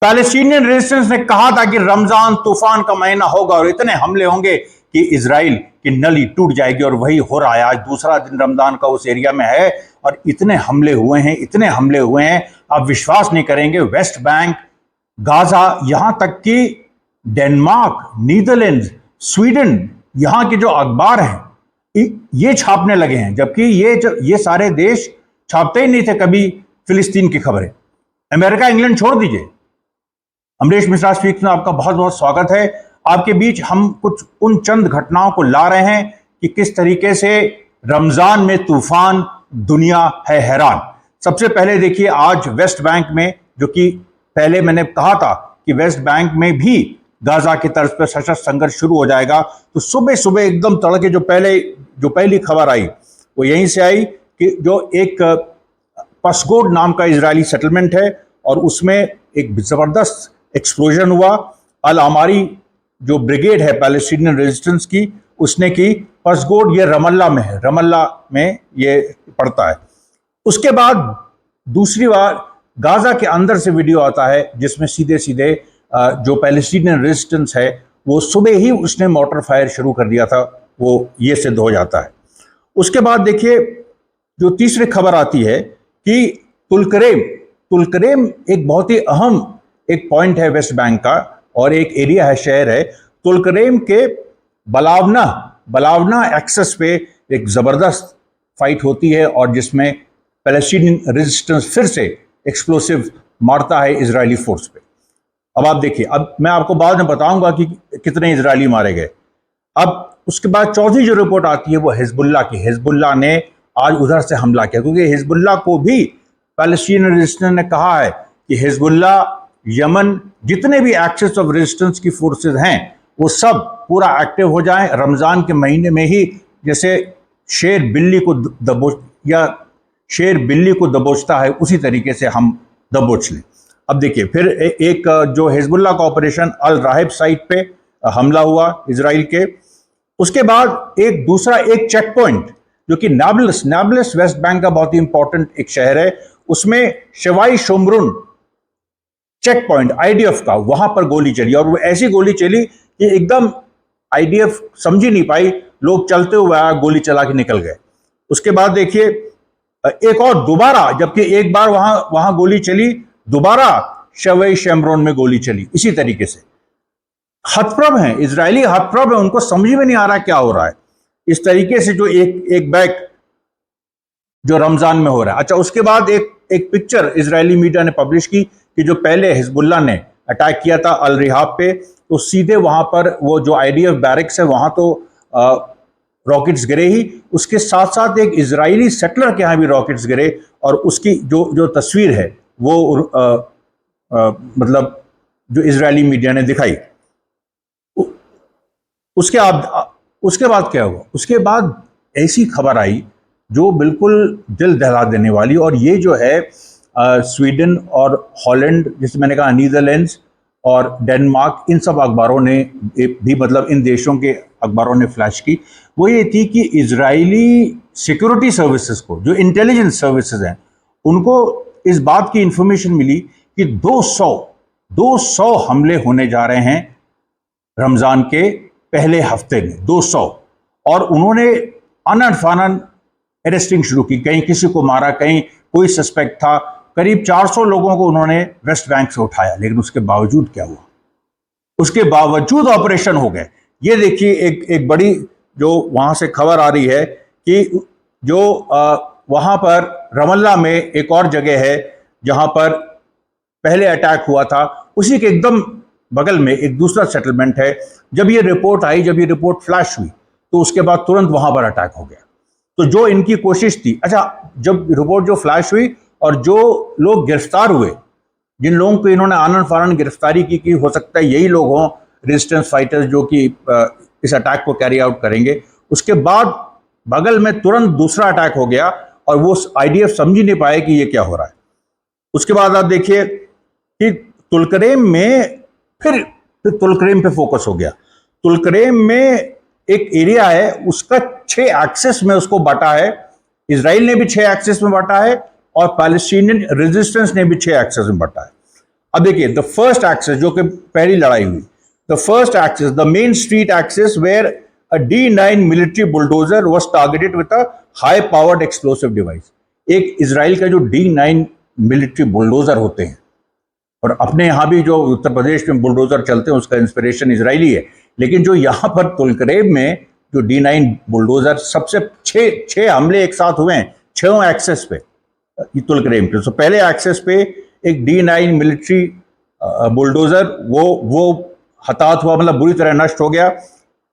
Palestinian resistance ने कहा था कि रमजान तूफान का महीना होगा और इतने हमले होंगे कि इजराइल की नली टूट जाएगी, और वही हो रहा है। आज दूसरा दिन रमजान का उस एरिया में है और इतने हमले हुए हैं, इतने हमले हुए हैं, आप विश्वास नहीं करेंगे। वेस्ट बैंक, गाजा, यहां तक कि डेनमार्क, नीदरलैंड, स्वीडन, यहां के जो अखबार हैं ये छापने लगे हैं, जबकि ये सारे देश छापते ही नहीं थे कभी फिलिस्तीन की खबरें। अमेरिका, इंग्लैंड छोड़ दीजिए। अमरीश मिश्रा स्पीक्स में आपका बहुत बहुत स्वागत है। आपके बीच हम कुछ उन चंद घटनाओं को ला रहे हैं कि किस तरीके से रमजान में तूफान, दुनिया है हैरान। सबसे पहले देखिए, आज वेस्ट बैंक में, जो कि पहले मैंने कहा था कि वेस्ट बैंक में भी गाजा की तर्ज पर सशस्त्र संघर्ष शुरू हो जाएगा, तो सुबह सुबह एकदम तड़के जो पहली खबर आई वो यहीं से आई कि जो एक पसगोड नाम का इजरायली सेटलमेंट है और उसमें एक जबरदस्त एक्सप्लोजन हुआ। अल अमारी जो ब्रिगेड है पैलेस्टीनियन रेजिस्टेंस की, उसने की। पसगोड ये रमल्ला में है, रमल्ला में ये पड़ता है। उसके बाद दूसरी बार गाजा के अंदर से वीडियो आता है जिसमें सीधे सीधे जो पैलेस्टीनियन रेजिस्टेंस है वो सुबह ही उसने मोटर फायर शुरू कर दिया था, वो ये सिद्ध हो जाता है। उसके बाद देखिए, जो तीसरी खबर आती है कि तुलकरेम एक बहुत ही अहम एक पॉइंट है वेस्ट बैंक का, और एक एरिया है, शहर है तुलकरेम के बलावना एक्सेस पे एक जबरदस्त फाइट होती है और जिसमें पैलेस्टीनियन रेजिस्टेंस फिर से एक्सप्लोसिव मारता है इजरायली फोर्स पे। अब आप देखिए, अब मैं आपको बाद में बताऊंगा कि कितने इजरायली मारे गए। अब उसके बाद चौथी जो रिपोर्ट आती है वो हिजबुल्लाह की। हिजबुल्लाह ने आज उधर से हमला किया, क्योंकि हिजबुल्लाह को भी पैलेस्टीनियन रेजिस्टेंस ने कहा है कि हिजबुल्लाह, यमन, जितने भी एक्सेस ऑफ रेजिस्टेंस की फोर्सेस हैं वो सब पूरा एक्टिव हो जाएं रमजान के महीने में ही। जैसे शेर बिल्ली को दबोचता है, उसी तरीके से हम दबोच लें। अब देखिए, फिर एक जो हिजबुल्लाह का ऑपरेशन अल राहिब साइट पे हमला हुआ इजराइल के। उसके बाद एक दूसरा एक चेक पॉइंट जो कि नाब्लस वेस्ट बैंक का बहुत ही इंपॉर्टेंट एक शहर है, उसमें शवाई शोमरुन चेक पॉइंट आईडीएफ का, वहां पर गोली चली, और वो ऐसी गोली चली कि एकदम आईडीएफ समझ ही नहीं पाई, लोग चलते हुए आया, गोली चला के निकल गए। उसके बाद देखिए, एक और दोबारा, जबकि एक बार वहां गोली चली, दोबारा शवाई शोमरुन में गोली चली इसी तरीके से। हतप्रभ है, इजरायली हतप्रभ है, उनको समझ में नहीं आ रहा क्या हो रहा है। इस तरीके से जो एक बैक जो रमजान में हो रहा है। अच्छा, उसके बाद एक पिक्चर इजरायली मीडिया ने पब्लिश की कि जो पहले हिजबुल्लाह ने अटैक किया था अल रिहाब पे, तो सीधे वहां पर वो जो आईडीएफ बैरिक्स है वहां तो रॉकेट्स गिरे ही, उसके साथ साथ एक इजरायली सेटलर के यहाँ भी रॉकेट्स गिरे, और उसकी जो तस्वीर है वो मतलब जो इजरायली मीडिया ने दिखाई। उसके बाद क्या हुआ? उसके बाद ऐसी खबर आई जो बिल्कुल दिल दहला देने वाली, और ये जो है स्वीडन और हॉलैंड, जिसे मैंने कहा नीदरलैंड्स और डेनमार्क, इन सब अखबारों ने भी, मतलब इन देशों के अखबारों ने फ्लैश की, वो ये थी कि इजरायली सिक्योरिटी सर्विसेज को, जो इंटेलिजेंस सर्विसेज हैं, उनको इस बात की इंफॉर्मेशन मिली कि 200 हमले होने जा रहे हैं रमजान के पहले हफ्ते में, 200, और उन्होंने अनन फानन अरेस्टिंग शुरू की। कहीं किसी को मारा, कहीं कोई सस्पेक्ट था। करीब 400 लोगों को उन्होंने वेस्ट बैंक से उठाया, लेकिन उसके बावजूद क्या हुआ? उसके बावजूद ऑपरेशन हो गए। ये देखिए, एक बड़ी जो वहां से खबर आ रही है कि जो वहां पर रमल्ला में एक और जगह है जहां पर पहले अटैक हुआ था, उसी के एकदम बगल में एक दूसरा सेटलमेंट है। जब ये रिपोर्ट फ्लैश हुई, तो उसके बाद तुरंत वहां पर अटैक हो गया। तो जो इनकी कोशिश थी, अच्छा, जब रिपोर्ट जो फ्लैश हुई और जो लोग गिरफ्तार हुए, जिन लोगों को इन्होंने आनन फानन गिरफ्तारी की, हो सकता है यही लोग हों रेजिस्टेंस फाइटर्स जो कि इस अटैक को कैरी आउट करेंगे। उसके बाद बगल में तुरंत दूसरा अटैक हो गया और वो आईडीएफ समझ ही नहीं पाए कि ये क्या हो रहा है। उसके बाद आप देखिए कि तुलकरेम में फिर तुलकरेम पे फोकस हो गया। तुलकरेम में एक एरिया है, उसका 6 एक्सेस में उसको बांटा है। इजराइल ने भी 6 एक्सेस में बांटा है और पैलेस्टीनियन रेजिस्टेंस ने भी 6 एक्सेस में बांटा है। अब देखिए द फर्स्ट एक्सेस, जो कि पहली लड़ाई हुई, the first access, the main street access where a D9 military bulldozer was targeted with a high powered explosive device. एक इजराइल का जो D9 मिलिट्री बुलडोजर होते हैं, और अपने यहाँ भी जो उत्तर प्रदेश में बुलडोजर चलते हैं उसका इंस्पिरेशन इजरायली है, लेकिन जो यहाँ पर तुलकरेब में जो D9 बुलडोजर, सबसे छह हमले एक साथ हुए हैं 6 एक्सेस पे तुलकरेब पे। तो पहले एक्सेस पे एक D9 मिलिट्री बुलडोजर वो हताहत हुआ, मतलब बुरी तरह नष्ट हो गया।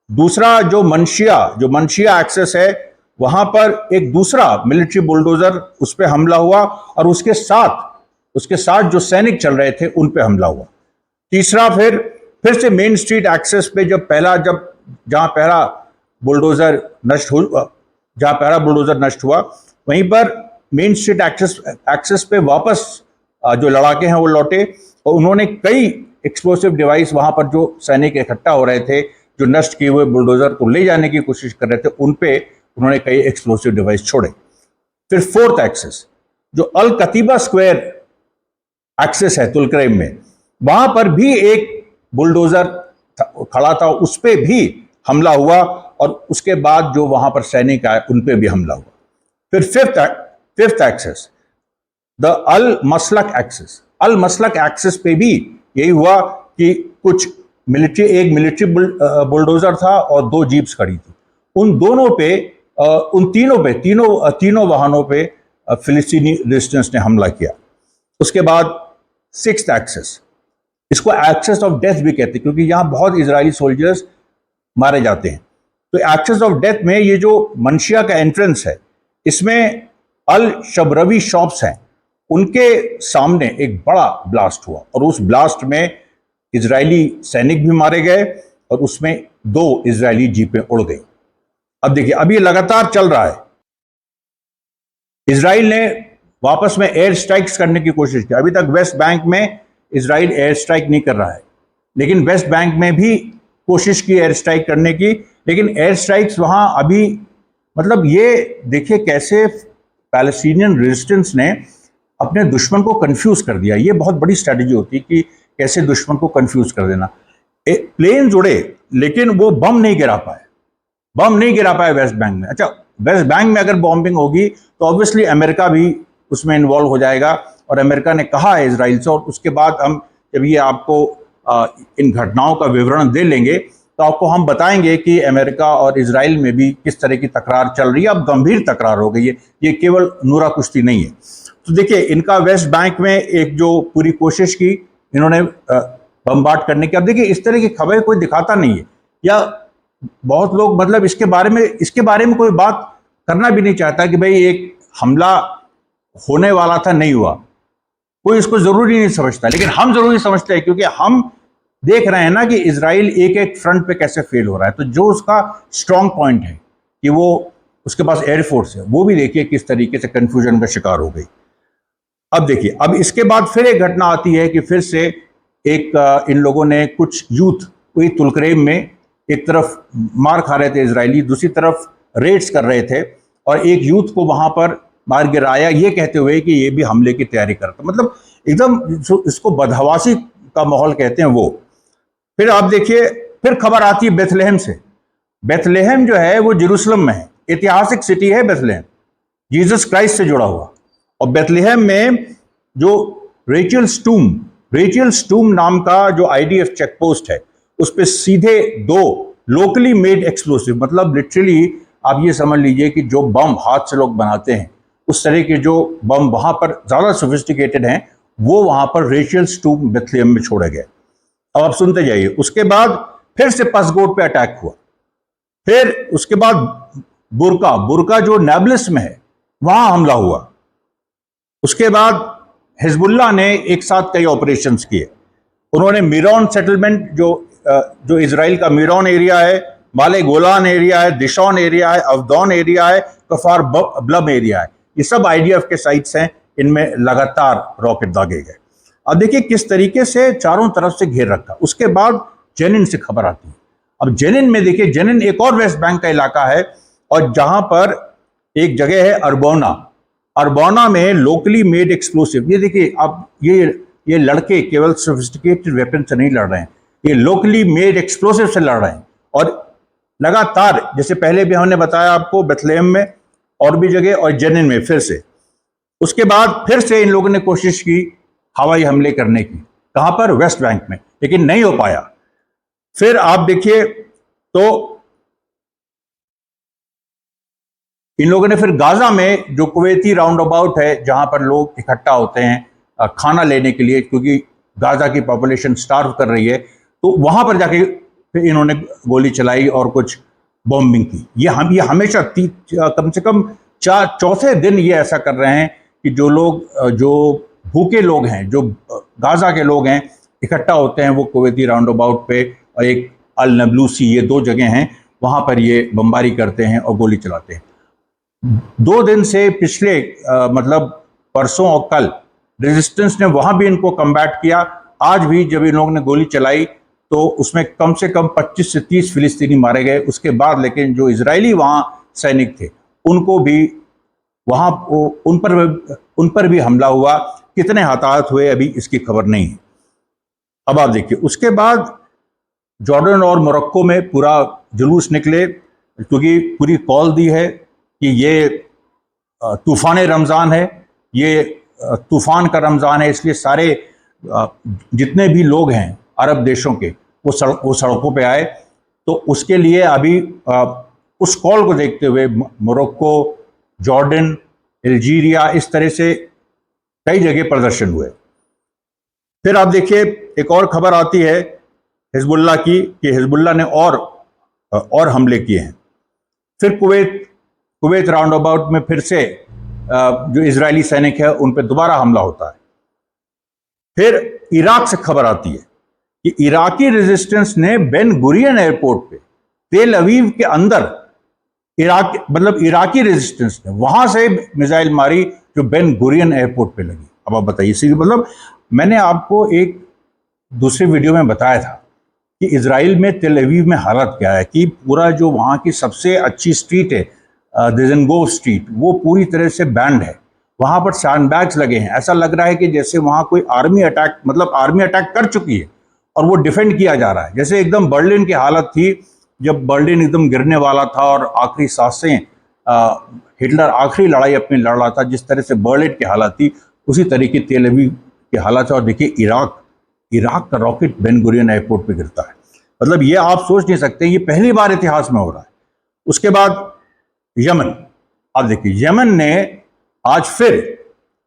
दूसरा जो मनशिया एक्सेस है, वहां पर एक दूसरा मिलिट्री बुलडोजर उस पर हमला हुआ, और उसके साथ जो सैनिक चल रहे थे उन पे हमला हुआ। तीसरा फिर से मेन स्ट्रीट एक्सेस पे जहां पहला बुलडोजर नष्ट हुआ, वहीं पर मेन स्ट्रीट एक्सेस पे वापस जो लड़ाके हैं वो लौटे, और उन्होंने कई एक्सप्लोसिव डिवाइस वहां पर जो सैनिक इकट्ठा हो रहे थे, जो नष्ट किए हुए बुलडोजर को ले जाने की कोशिश कर रहे थे, उन पे उन्होंने कई एक्सप्लोसिव डिवाइस छोड़े। फिर फोर्थ एक्सेस, जो अल कतीबा स्क्वायर एक्सेस है तुलकरेब में, वहां पर भी एक बुलडोजर खड़ा था, उस पे भी हमला हुआ, और उसके बाद जो वहां पर सैनिक आए उन पे भी हमला हुआ। फिर फिफ्थ एक्सेस, द अल मसलक एक्सेस पे भी यही हुआ कि एक मिलिट्री बुलडोजर था और 2 जीप्स खड़ी थी। उन तीनों वाहनों पे फिलिस्तीनी रेजिस्टेंस ने हमला किया। उसके बाद सिक्स्थ एक्सेस, इसको एक्सेस ऑफ डेथ भी कहते हैं, क्योंकि यहां बहुत इजरायली सोल्जर्स मारे जाते हैं। तो एक्सेस ऑफ डेथ में ये जो मनशिया का एंट्रेंस है, इसमें अल शबरवी शॉप्स हैं, उनके सामने एक बड़ा ब्लास्ट हुआ, और उस ब्लास्ट में इजरायली सैनिक भी मारे गए, और उसमें 2 इजरायली जीपें उड़ गई। अब देखिए, अब ये लगातार चल रहा है। इजराइल ने वापस में एयर स्ट्राइक्स करने की कोशिश की। अभी तक वेस्ट बैंक में इजराइल एयर स्ट्राइक नहीं कर रहा है, लेकिन वेस्ट बैंक में भी कोशिश की एयर स्ट्राइक करने की, लेकिन एयर स्ट्राइक्स वहां अभी, मतलब ये देखिए कैसे पैलेस्टीनियन रेजिस्टेंस ने अपने दुश्मन को कंफ्यूज कर दिया। ये बहुत बड़ी स्ट्रेटजी होती है कि कैसे दुश्मन को कंफ्यूज कर देना। प्लेन उड़े, लेकिन वो बम नहीं गिरा पाए वेस्ट बैंक में। अच्छा, वेस्ट बैंक में अगर बॉम्बिंग होगी तो ऑब्वियसली अमेरिका भी उसमें इन्वॉल्व हो जाएगा, और अमेरिका ने कहा है इजराइल से, और उसके बाद हम जब ये आपको इन घटनाओं का विवरण दे लेंगे तो आपको हम बताएंगे कि अमेरिका और इजराइल में भी किस तरह की तकरार चल रही है। अब गंभीर तकरार हो गई है, ये केवल नूरा कुश्ती नहीं है। तो देखिए, इनका वेस्ट बैंक में एक जो पूरी कोशिश की इन्होंने बमबार्ड करने की। अब देखिए, इस तरह की खबरें कोई दिखाता नहीं है, या बहुत लोग मतलब इसके बारे में कोई बात करना भी नहीं चाहता कि भाई एक हमला होने वाला था, नहीं हुआ, कोई इसको जरूरी नहीं समझता। लेकिन हम जरूरी समझते हैं, क्योंकि हम देख रहे हैं ना कि इजराइल एक फ्रंट पे कैसे फेल हो रहा है। तो जो उसका स्ट्रांग पॉइंट है कि वो उसके पास एयरफोर्स है, वो भी देखिए किस तरीके से कंफ्यूजन का शिकार हो गई। अब देखिए, अब इसके बाद फिर एक घटना आती है कि फिर से इन लोगों ने कुछ यूथ वही तुलकरेब में, एक तरफ मार खा रहे थे इजरायली, दूसरी तरफ रेड्स कर रहे थे, और एक यूथ को वहां पर मार गिराया, ये कहते हुए कि ये भी हमले की तैयारी करता। मतलब एकदम इसको बदहवासी का माहौल कहते हैं वो। फिर आप देखिए, फिर खबर आती है बेथलेहम से। बेथलेहम जो है वो जेरूशलम में है, ऐतिहासिक सिटी है बेथलेहम, जीसस क्राइस्ट से जुड़ा हुआ। और बेथलेहम में जो रेचल स्टूम नाम का जो IDF चेक पोस्ट है, उस पर सीधे 2 लोकली मेड एक्सप्लोसिव, मतलब लिटरली आप ये समझ लीजिए कि जो बम हाथ से लोग बनाते हैं, उस तरह के जो बम वहां पर ज्यादा सोफिस्टिकेटेड हैं, वो वहां पर रेचल स्टूम बेथलेहम में छोड़े गए। अब आप सुनते जाइए। उसके बाद फिर से पसगोड पे अटैक हुआ। फिर उसके बाद बुरका जो नाब्लिस में है, वहां हमला हुआ। उसके बाद हिजबुल्लाह ने एक साथ कई ऑपरेशंस किए। उन्होंने मीरॉन सेटलमेंट, जो इजराइल का मीरॉन एरिया है, माले गोलान एरिया है, दिशॉन एरिया है, अवदौन एरिया है, कफार ब्लम एरिया है, ये सब IDF के साइट्स हैं। इनमें लगातार रॉकेट दागे गए। अब देखिए किस तरीके से चारों तरफ से घेर रखा। उसके बाद जेनिन से खबर आती है। अब जेनिन में देखिए, जेनिन एक और वेस्ट बैंक का इलाका है, और जहां पर एक जगह है अरबोना में लोकली मेड एक्सप्लोसिव। ये देखिए आप, ये ये लड़के केवल सोफिस्टिकेटेड वेपन से नहीं लड़ रहे हैं, ये लोकली मेड एक्सप्लोसिव से लड़ रहे हैं। और लगातार, जैसे पहले भी हमने बताया आपको, बेथलेहम में और भी जगह, और जेनिन में फिर से, उसके बाद फिर से इन लोगों ने कोशिश की हवाई हमले करने की। कहां पर? वेस्ट बैंक में, लेकिन नहीं हो पाया। फिर आप देखिए तो इन लोगों ने फिर गाजा में, जो कुवैती राउंड अबाउट है जहां पर लोग इकट्ठा होते हैं खाना लेने के लिए, क्योंकि गाजा की पॉपुलेशन स्टार्व कर रही है, तो वहां पर जाके फिर इन्होंने गोली चलाई और कुछ बॉम्बिंग की। ये हमेशा कम से कम चौथे दिन ये ऐसा कर रहे हैं कि जो लोग, जो भूखे लोग हैं, जो गाजा के लोग हैं, इकट्ठा होते हैं वो कुवैती राउंड अबाउट पे, और एक अल नबलूसी, ये 2 जगह हैं, वहां पर ये बमबारी करते हैं और गोली चलाते हैं। 2 दिन से पिछले मतलब परसों और कल रेजिस्टेंस ने वहां भी इनको कम्बैट किया। आज भी जब इन लोगों ने गोली चलाई तो उसमें कम से कम 25 से 30 फिलिस्तीनी मारे गए। उसके बाद लेकिन जो इजरायली वहां सैनिक थे उनको भी वहां उन पर भी हमला हुआ। कितने हताहत हुए अभी इसकी खबर नहीं है। अब आप देखिए, उसके बाद जॉर्डन और मोरक्को में पूरा जुलूस निकले, क्योंकि पूरी कॉल दी है कि ये तूफान रमज़ान है, ये तूफान का रमज़ान है, इसलिए सारे जितने भी लोग हैं अरब देशों के वो सड़कों पे आए। तो उसके लिए अभी उस कॉल को देखते हुए मोरक्को, जॉर्डन, अल्जीरिया, इस तरह से कई जगह प्रदर्शन हुए। फिर आप देखिए एक और खबर आती है हिजबुल्लाह की, कि हिजबुल्लाह ने और हमले किए हैं। फिर कुवैत राउंड अबाउट में फिर से जो इजरायली सैनिक है उन पर दोबारा हमला होता है। फिर इराक से खबर आती है कि इराकी रेजिस्टेंस ने बेन गुरियन एयरपोर्ट पे, तेल अवीव के अंदर, इराकी रेजिस्टेंस ने वहां से मिसाइल मारी जो बेन गुरियन एयरपोर्ट पे लगी। अब आप बताइए, मतलब मैंने आपको एक दूसरे वीडियो में बताया था कि इजराइल में तेल अवीव में हालत क्या है, कि पूरा जो वहाँ की सबसे अच्छी स्ट्रीट है दिजेंगोव स्ट्रीट, वो पूरी तरह से बैंड है। वहाँ पर सैंडबैग्स लगे हैं, ऐसा लग रहा है कि जैसे वहाँ कोई आर्मी अटैक कर चुकी है और वो डिफेंड किया जा रहा है। जैसे एकदम बर्लिन की हालत थी जब बर्लिन एकदम गिरने वाला था और आखिरी सांसें, हिटलर आखिरी लड़ाई अपनी लड़ रहा था, जिस तरह से बर्लिन की हालत थी उसी तरीके तेल अवीव की हालत है। और देखिए इराक का रॉकेट बेन गुरियन एयरपोर्ट पे गिरता है, मतलब ये आप सोच नहीं सकते, ये पहली बार इतिहास में हो रहा है। उसके बाद यमन, आप देखिए यमन ने आज फिर,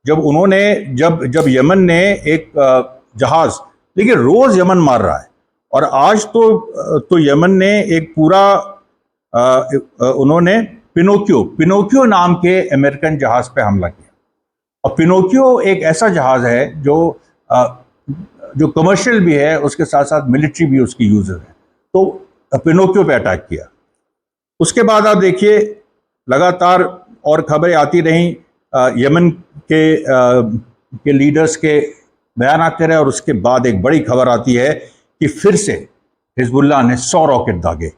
जब यमन ने एक जहाज, देखिए रोज यमन मार रहा है, और आज तो यमन ने एक पूरा उन्होंने पिनोकियो नाम के अमेरिकन जहाज पे हमला किया। और पिनोकियो एक ऐसा जहाज है जो कमर्शियल भी है, उसके साथ साथ मिलिट्री भी उसकी यूजर है, तो पिनोकियो पे अटैक किया। उसके बाद आप देखिए लगातार और खबरें आती रहीं, यमन के लीडर्स के बयान आते रहे, और उसके बाद एक बड़ी खबर आती है कि फिर से हिजबुल्लाह ने 100 रॉकेट दागे,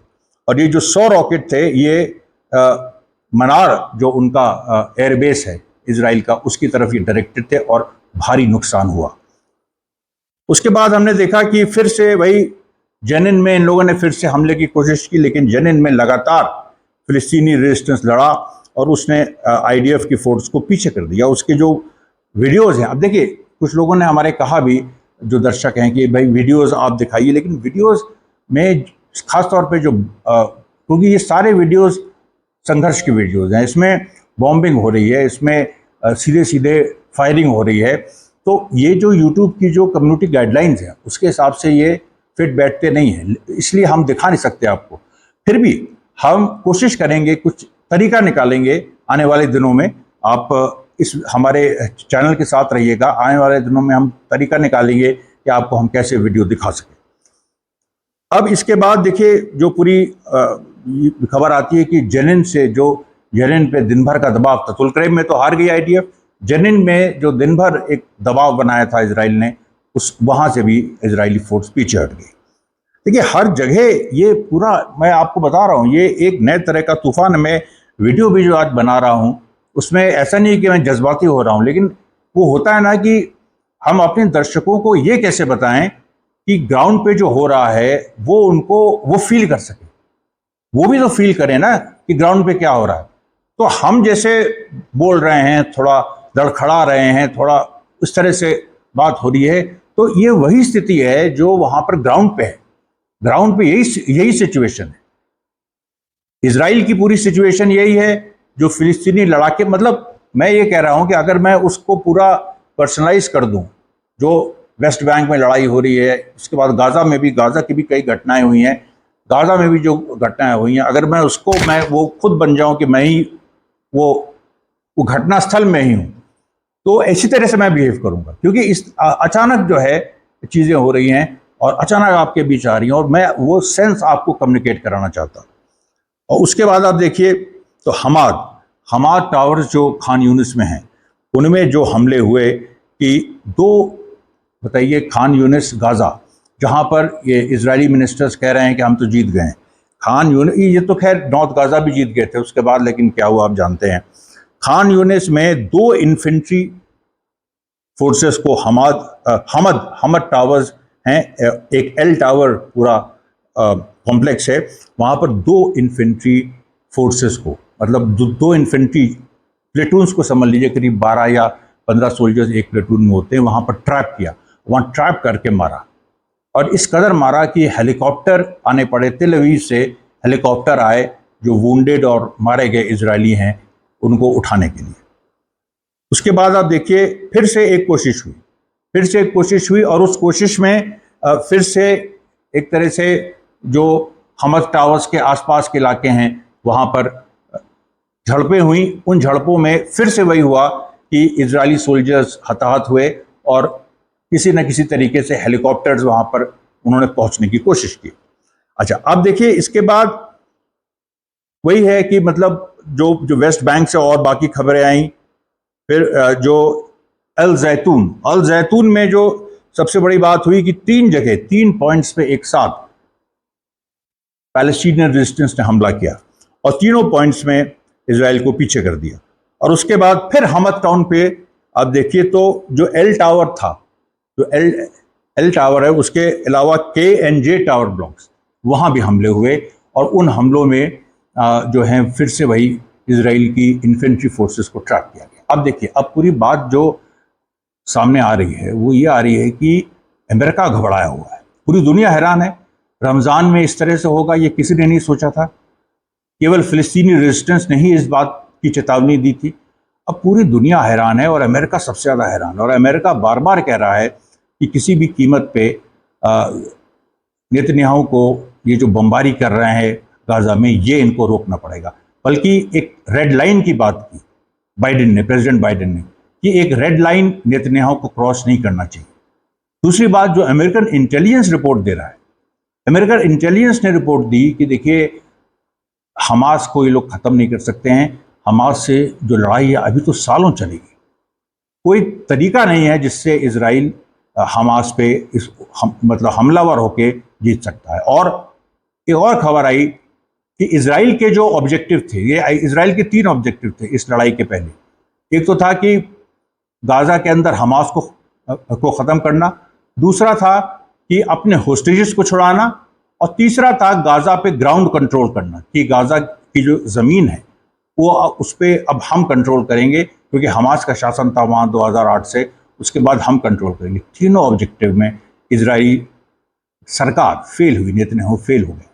और ये जो 100 रॉकेट थे ये मनार जो उनका एयरबेस है इजराइल का, उसकी तरफ ये डायरेक्टेड थे और भारी नुकसान हुआ। उसके बाद हमने देखा कि फिर से वही जेनिन में इन लोगों ने फिर से हमले की कोशिश की, लेकिन जेनिन में लगातार फिलिस्तीनी रेजिस्टेंस लड़ा और उसने आईडीएफ की फोर्स को पीछे कर दिया। उसके जो वीडियोज़ हैं, अब देखिए कुछ लोगों ने हमारे कहा भी, जो दर्शक हैं, कि भाई वीडियोज़ आप दिखाइए, लेकिन वीडियोज़ में ख़ास तौर पे क्योंकि ये सारे वीडियोज़ संघर्ष की वीडियोज़ हैं, इसमें बॉम्बिंग हो रही है, इसमें सीधे सीधे फायरिंग हो रही है, तो ये जो यूट्यूब की जो कम्युनिटी गाइडलाइंस है उसके हिसाब से ये फिट बैठते नहीं हैं, इसलिए हम दिखा नहीं सकते आपको। फिर भी हम कोशिश करेंगे, कुछ तरीका निकालेंगे आने वाले दिनों में। आप इस हमारे चैनल के साथ रहिएगा, आने वाले दिनों में हम तरीका निकालेंगे कि आपको हम कैसे वीडियो दिखा सकें। अब इसके बाद देखिए जो पूरी खबर आती है कि जेनिन पे दिन भर का दबाव था। तुलकरेम में तो हार गई आईडीएफ, जेनिन में जो दिन भर एक दबाव बनाया था इजराइल ने, वहां से भी इजरायली फोर्स पीछे हट गई। देखिए हर जगह ये पूरा, मैं आपको बता रहा हूँ, ये एक नए तरह का तूफान। मैं वीडियो भी जो आज बना रहा हूँ उसमें ऐसा नहीं कि मैं जज्बाती हो रहा हूँ, लेकिन वो होता है ना कि हम अपने दर्शकों को ये कैसे बताएं कि ग्राउंड पे जो हो रहा है वो उनको वो फील कर सके, वो भी तो फील करें ना कि ग्राउंड पे क्या हो रहा है। तो हम जैसे बोल रहे हैं, थोड़ा लड़खड़ा रहे हैं, थोड़ा इस तरह से बात हो रही है, तो ये वही स्थिति है जो वहां पर ग्राउंड पे है। ग्राउंड पे यही सिचुएशन है। इजराइल की पूरी सिचुएशन यही है। जो फिलिस्तीनी लड़ाके, मतलब मैं ये कह रहा हूं कि अगर मैं उसको पूरा पर्सनलाइज कर दूं, जो वेस्ट बैंक में लड़ाई हो रही है, उसके बाद गाजा की भी कई घटनाएं हुई हैं, गाजा में भी जो घटनाएं हुई हैं, अगर मैं वो खुद बन जाऊं कि मैं ही वो घटना स्थल में ही हूं, तो ऐसी तरह से मैं बिहेव करूंगा। क्योंकि इस अचानक जो है चीजें हो रही हैं और अचानक आपके बीच आ रही हैं, और मैं वो सेंस आपको कम्युनिकेट कराना चाहता हूं। और उसके बाद आप देखिए तो हमाद टावर्स जो खान यूनिस में हैं, उनमें जो हमले हुए कि दो, बताइए, खान यूनिस गाजा, जहां पर ये इजरायली मिनिस्टर्स कह रहे हैं कि हम तो जीत गए हैं। खान यूनिस, ये तो खैर नॉर्थ गाजा भी जीत गए थे उसके बाद, लेकिन क्या हुआ आप जानते हैं। खान यूनिस में दो इन्फेंट्री फोर्सेस को हमद टावर्स हैं, एक एल टावर पूरा कॉम्प्लेक्स है, वहां पर दो इन्फेंट्री फोर्सेस को, मतलब दो इन्फेंट्री प्लेटून्स को समझ लीजिए, करीब 12 या 15 सोल्जर्स एक प्लेटून में होते हैं, वहां पर ट्रैप किया, वहां ट्रैप करके मारा। और इस कदर मारा कि हेलीकॉप्टर आने पड़े, तेल अवीव से हेलीकॉप्टर आए जो वुंडेड और मारे गए इजरायली हैं उनको उठाने के लिए। उसके बाद आप देखिए फिर से एक कोशिश हुई, और उस कोशिश में फिर से एक तरह से जो हमद टावर्स के आसपास के इलाके हैं वहां पर झड़पें हुई। उन झड़पों में फिर से वही हुआ कि इजरायली सोल्जर्स हताहत हुए, और किसी न किसी तरीके से हेलीकॉप्टर्स वहां पर उन्होंने पहुंचने की कोशिश की। अच्छा, अब देखिए इसके बाद वही है कि मतलब जो वेस्ट बैंक से और बाकी खबरें आई, फिर जो अल जैतून में जो सबसे बड़ी बात हुई कि 3 पॉइंट्स पे एक साथ पैलेस्टीनियन रेजिस्टेंस ने हमला किया, और तीनों पॉइंट्स में इजराइल को पीछे कर दिया। और उसके बाद फिर हमद टाउन पे आप देखिए तो जो एल टावर था, जो एल टावर है, उसके अलावा के एंड जे टावर ब्लॉक्स, वहां भी हमले हुए, और उन हमलों में जो है फिर से वही इजराइल की इन्फेंट्री फोर्सेस को ट्रैप किया गया। अब देखिए, अब पूरी बात जो सामने आ रही है वो ये आ रही है कि अमेरिका घबराया हुआ है, पूरी दुनिया हैरान है। रमज़ान में इस तरह से होगा ये किसी ने नहीं सोचा था। केवल फिलिस्तीनी रेजिस्टेंस ने ही इस बात की चेतावनी दी थी। अब पूरी दुनिया हैरान है, और अमेरिका सबसे ज़्यादा हैरान है। और अमेरिका बार बार कह रहा है कि किसी भी कीमत पे नेतन्याहू को ये जो बमबारी कर रहे हैं गाजा में, ये इनको रोकना पड़ेगा। बल्कि एक रेड लाइन की बात की प्रेसिडेंट बाइडेन ने, कि एक रेड लाइन नेतन्याहू को क्रॉस नहीं करना चाहिए। दूसरी बात, जो अमेरिकन इंटेलिजेंस रिपोर्ट दे रहा है, अमेरिकन इंटेलिजेंस ने रिपोर्ट दी कि देखिए, हमास को ये लोग ख़त्म नहीं कर सकते हैं। हमास से जो लड़ाई है अभी तो सालों चलेगी। कोई तरीका नहीं है जिससे इजराइल हमास पे मतलब हमलावर होके जीत सकता है। और एक और खबर आई कि इजराइल के जो ऑब्जेक्टिव थे, ये इजराइल के 3 ऑब्जेक्टिव थे इस लड़ाई के पहले। एक तो था कि गाजा के अंदर हमास को ख़त्म करना, दूसरा था कि अपने होस्टेजेस को छुड़ाना, और तीसरा था गाजा पे ग्राउंड कंट्रोल करना, कि गाजा की जो ज़मीन है वो उस पर अब हम कंट्रोल करेंगे, क्योंकि हमास का शासन था वहाँ 2008 से, उसके बाद हम कंट्रोल करेंगे। तीनों ऑब्जेक्टिव में इजरायली सरकार फेल हुई, नेतन्याहू फेल हो गए।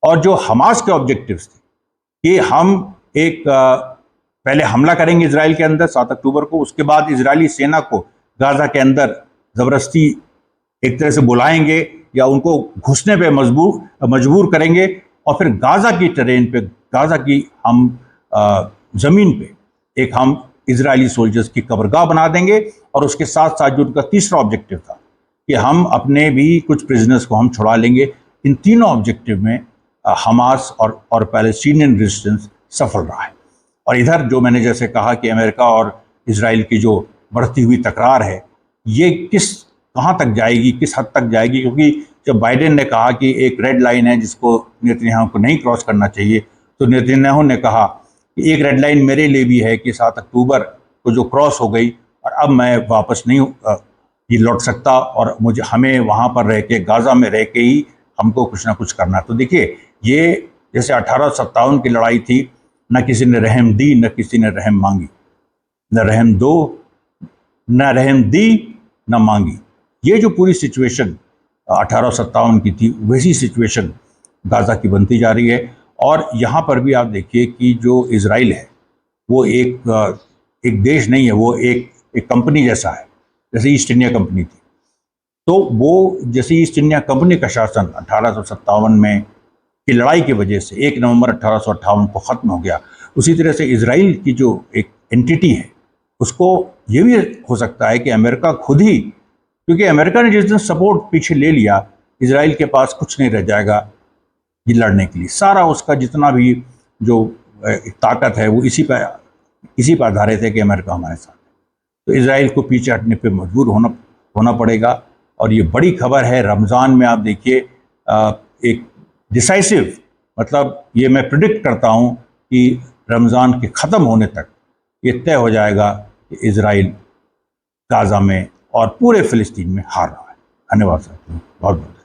और जो हमास के ऑब्जेक्टिव्स थे कि हम एक पहले हमला करेंगे इजराइल के अंदर 7 अक्टूबर को, उसके बाद इजरायली सेना को गाजा के अंदर ज़बरदस्ती एक तरह से बुलाएंगे या उनको घुसने पे मजबूर करेंगे, और फिर गाजा की टेरेन पे, गाजा की हम ज़मीन पे एक हम इजरायली सोल्जर्स की कब्रगाह बना देंगे। और उसके साथ साथ जो उनका तीसरा ऑब्जेक्टिव था कि हम अपने भी कुछ प्रिजनर्स को हम छुड़ा लेंगे। इन तीनों ऑब्जेक्टिव में हमास और पैलेस्टीनियन रेजिस्टेंस सफल रहा है। और इधर जो मैंने जैसे कहा कि अमेरिका और इजराइल की जो बढ़ती हुई तकरार है, ये कहाँ तक जाएगी, किस हद तक जाएगी, क्योंकि जब बाइडेन ने कहा कि एक रेड लाइन है जिसको नेतन्याहू को नहीं क्रॉस करना चाहिए, तो नेतन्याहू ने कहा कि एक रेड लाइन मेरे लिए भी है कि 7 अक्टूबर को जो क्रॉस हो गई, और अब मैं वापस नहीं ये लौट सकता, और मुझे हमें वहाँ पर रह के, गाज़ा में रह के ही हमको कुछ ना कुछ करना। तो देखिए, ये जैसे 1857 की लड़ाई थी, न किसी ने रहम दी न किसी ने रहम मांगी, न रहम दो न रहम दी न मांगी। ये जो पूरी सिचुएशन 1857 की थी, वैसी सिचुएशन गाज़ा की बनती जा रही है। और यहाँ पर भी आप देखिए कि जो इज़राइल है वो एक देश नहीं है, वो एक कंपनी जैसा है, जैसे ईस्ट इंडिया कंपनी थी। तो वो जैसे ईस्ट इंडिया कंपनी का शासन 1857 में की लड़ाई की वजह से 1 नवंबर 1858 को ख़त्म हो गया, उसी तरह से इज़राइल की जो एक एंटिटी है, उसको ये भी हो सकता है कि अमेरिका खुद ही, क्योंकि अमेरिका ने जिस दिन सपोर्ट पीछे ले लिया, इज़राइल के पास कुछ नहीं रह जाएगा ये लड़ने के लिए। सारा उसका जितना भी जो ताकत है वो इसी पर आधारित है कि अमेरिका हमारे साथ है। तो इज़राइल को पीछे हटने पे मजबूर होना पड़ेगा। और ये बड़ी खबर है, रमज़ान में आप देखिए एक डिसाइसिव, मतलब ये मैं प्रिडिक्ट करता हूँ कि रमज़ान के ख़त्म होने तक ये तय हो जाएगा कि इज़राइल गाज़ा में और पूरे फ़िलिस्तीन में हार रहा है। धन्यवाद साथियों, बहुत बहुत।